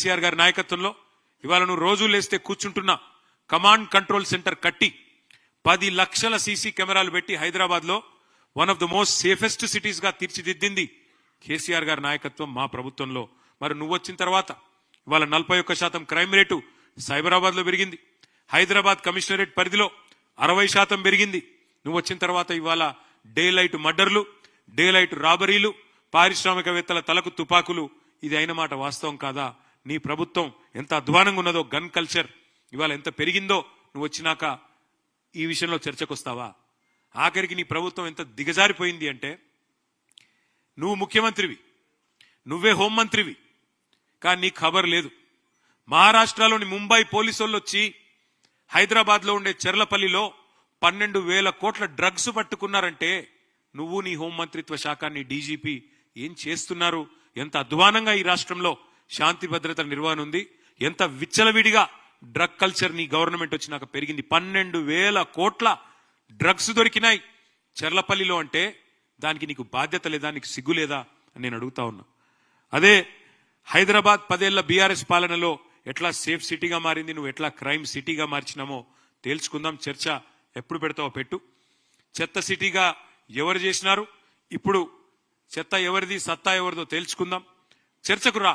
కేసీఆర్ గారి నాయకత్వంలో ఇవాళ నువ్వు రోజు లేస్తే కూర్చుంటున్న కమాండ్ కంట్రోల్ సెంటర్ కట్టి 10 లక్షల సీసీ కెమెరాలు పెట్టి హైదరాబాద్ లో one of the most safest cities గా తీర్చిదిద్దింది కేసీఆర్ గారి నాయకత్వం మా ప్రభుత్వంలో. మరి నువ్వు వచ్చిన తర్వాత ఇవాళ 41% క్రైమ్ రేటు సైబరాబాద్ లో పెరిగింది. హైదరాబాద్ కమిషనరేట్ పరిధిలో 60% పెరిగింది. నువ్వు వచ్చిన తర్వాత ఇవాళ డే లైట్ మర్డర్లు, డే లైట్ రాబరీలు, పారిశ్రామికవేత్తల తలకు తుపాకులు. ఇది అయిన మాట వాస్తవం కాదా? నీ ప్రభుత్వం ఎంత అధ్వానంగా ఉన్నదో, గన్ కల్చర్ ఇవాళ ఎంత పెరిగిందో నువ్వు వచ్చినాక ఈ విషయంలో చర్చకొస్తావా? ఆఖరికి నీ ప్రభుత్వం ఎంత దిగజారిపోయింది అంటే, నువ్వు ముఖ్యమంత్రివి, నువ్వే హోంమంత్రివి, కానీ నీకు ఖబర్ లేదు. మహారాష్ట్రలోని ముంబై పోలీసులు వచ్చి హైదరాబాద్ లో ఉండే చెర్లపల్లిలో 12,000 కోట్ల డ్రగ్స్ పట్టుకున్నారంటే నువ్వు నీ హోంమంత్రిత్వ శాఖ, నీ డీజీపీ ఏం చేస్తున్నారు? ఎంత అధ్వానంగా ఈ రాష్ట్రంలో శాంతి భద్రతల నిర్వహణ ఉంది, ఎంత విచ్చలవిడిగా డ్రగ్ కల్చర్ నీ గవర్నమెంట్ వచ్చినాక పెరిగింది. 12,000 కోట్ల డ్రగ్స్ దొరికినాయి చెర్లపల్లిలో అంటే దానికి నీకు బాధ్యత లేదా? నీకు సిగ్గు లేదా అని నేను అడుగుతా ఉన్నా. అదే హైదరాబాద్ 10 ఏళ్ల బీఆర్ఎస్ పాలనలో ఎట్లా సేఫ్ సిటీగా మారింది, నువ్వు ఎట్లా క్రైమ్ సిటీగా మార్చినామో తేల్చుకుందాం. చర్చ ఎప్పుడు పెడతావో పెట్టు. చెత్త సిటీగా ఎవరు చేసినారు, ఇప్పుడు చెత్త ఎవరిది, సత్తా ఎవరిదో తేల్చుకుందాం. చర్చకు రా.